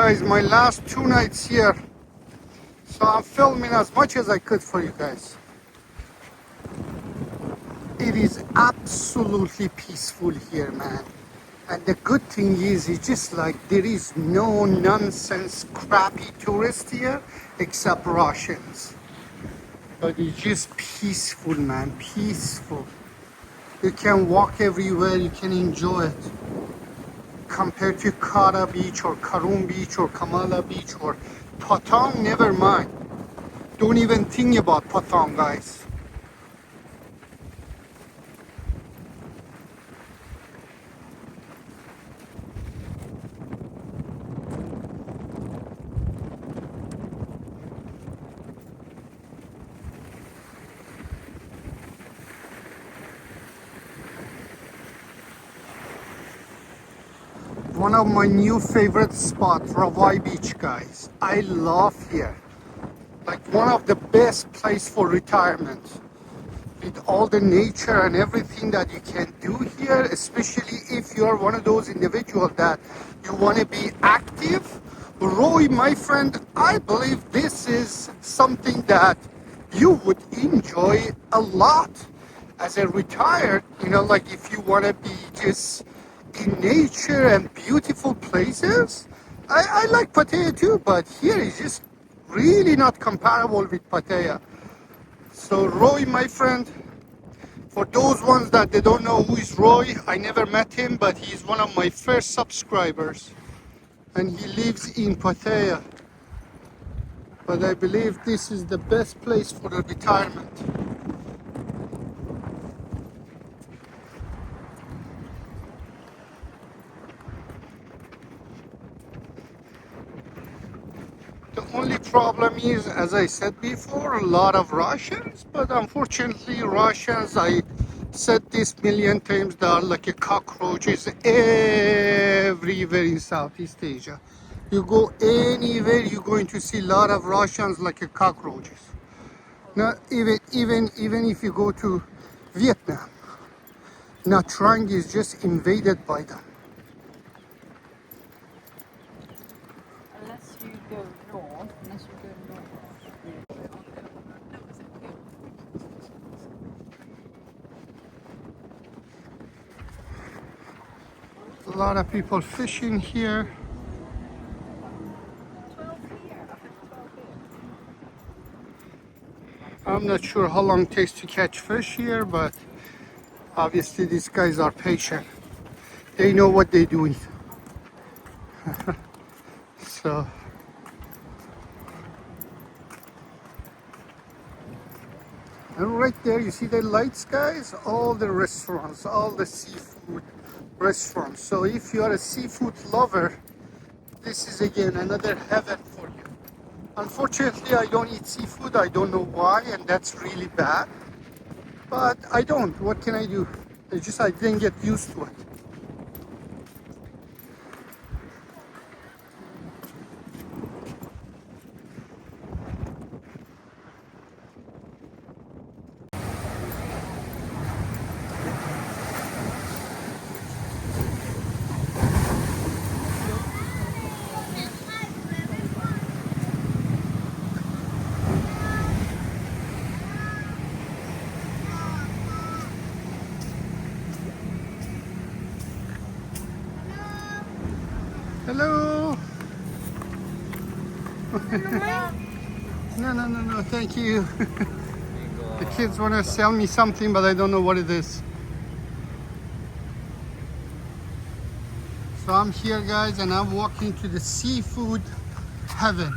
guys, my last 2 nights here. So I'm filming as much as I could for you guys. It is absolutely peaceful here, man. And the good thing is, it's just like there is no nonsense, crappy tourists here, except Russians. But it's just peaceful, man, peaceful. You can walk everywhere, you can enjoy it. Compared to Kara Beach or Karun Beach or Kamala Beach or Patong, never mind. Don't even think about Patong, guys. One of my new favorite spots, Rawai Beach, guys. I love here. Like one of the best place for retirement. With all the nature and everything that you can do here, especially if you're one of those individuals that you want to be active. Roy, my friend, I believe this is something that you would enjoy a lot as a retired, like if you want to be just in nature and beautiful places. I like Pattaya too, but here is just really not comparable with Pattaya. So Roy, my friend, for those ones that they don't know who is Roy, I never met him, but he's one of my first subscribers and he lives in Pattaya. But I believe this is the best place for the retirement. The only problem is, as I said before, a lot of Russians, but unfortunately Russians, I said this million times, they are like a cockroaches everywhere in Southeast Asia. You go anywhere, you're going to see a lot of Russians like a cockroaches. Now, even if you go to Vietnam, Nha Trang is just invaded by them. Unless you go north. A lot of people fishing here. I'm not sure how long it takes to catch fish here, but obviously these guys are patient. They know what they're doing. So and right there, you see the lights, guys? All the restaurants, all the seafood restaurants. So if you are a seafood lover, this is again another heaven for you. Unfortunately, I don't eat seafood. I don't know why, and that's really bad. But I don't. What can I do? I didn't get used to it. Hello. No, thank you. The kids want to sell me something, but I don't know what it is. So I'm here, guys, and I'm walking to the seafood heaven.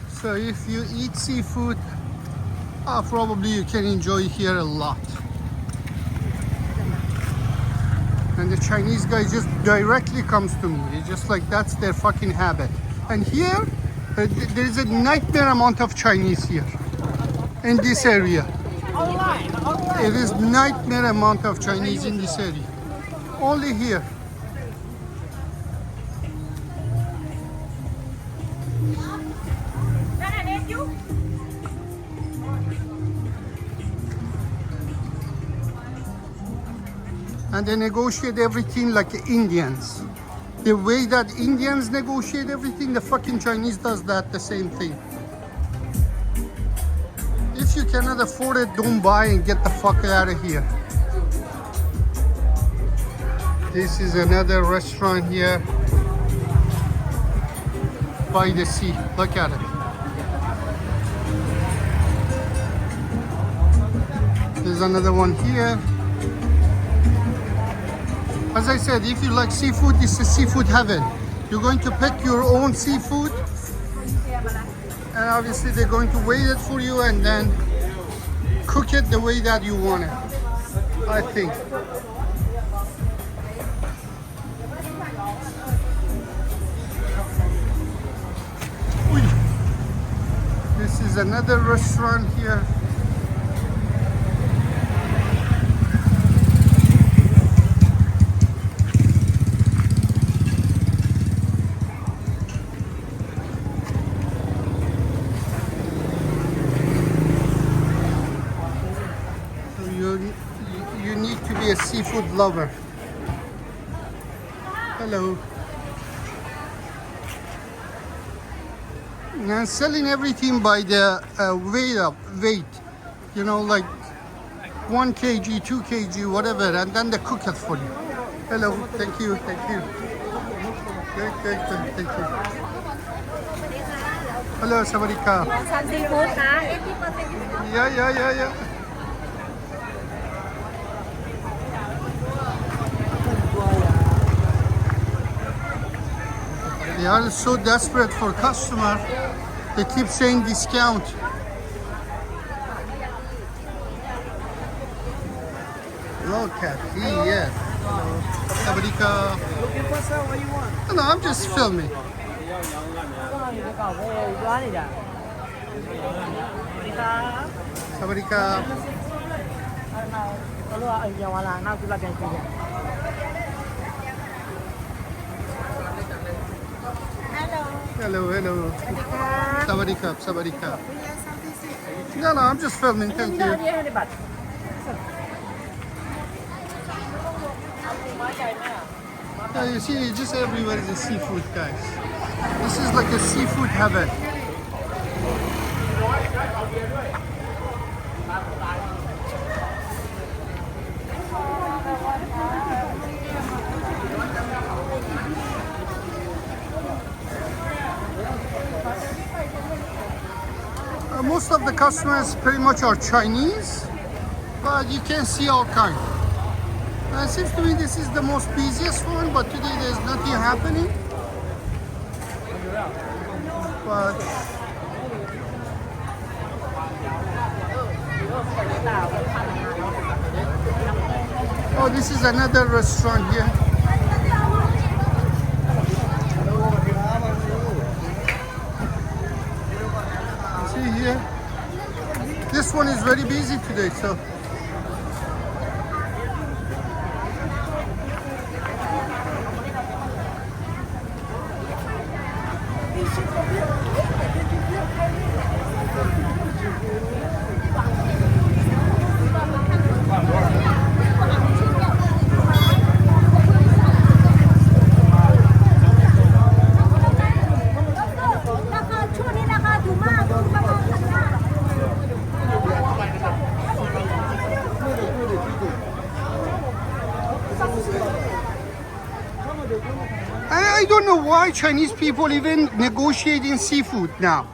So if you eat seafood, probably you can enjoy here a lot. And the Chinese guy just directly comes to me. It's just like that's their fucking habit. And here, there is a nightmare amount of Chinese here in this area. It is nightmare amount of Chinese in this area. Only here. And they negotiate everything like Indians. The way that Indians negotiate everything, the fucking Chinese does that the same thing. If you cannot afford it, don't buy and get the fuck out of here. This is another restaurant here by the sea. Look at it. There's another one here. As I said, if you like seafood, this is seafood heaven. You're going to pick your own seafood, and obviously they're going to weigh it for you and then cook it the way that you want it, I think. This is another restaurant here. You need to be a seafood lover. Hello. And selling everything by the weight, you know, like 1 kg, 2 kg, whatever, and then they cook it for you. Hello, thank you. Good, thank you. Hello, sawadika. Seafood ค่ะ Yeah. They are so desperate for customer. They keep saying discount. Look at here. Sawadika. Looking for sir, what you want? No, I'm just filming. Sawadika. Hello. Sawadika. No, I'm just filming. Thank you. Yeah, you see, just everywhere is a seafood, guys. This is like a seafood heaven. Most of the customers pretty much are Chinese, but you can see all kinds. It seems to me this is the most busiest one, but today there's nothing happening. But oh, this is another restaurant here. See here, this one is very busy today, so. I don't know why Chinese people even negotiating seafood now.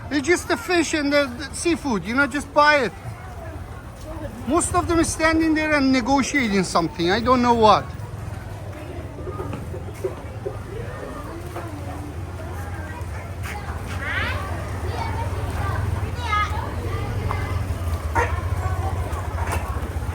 It's just the fish and the seafood, you know, just buy it. Most of them is standing there and negotiating something. I don't know what.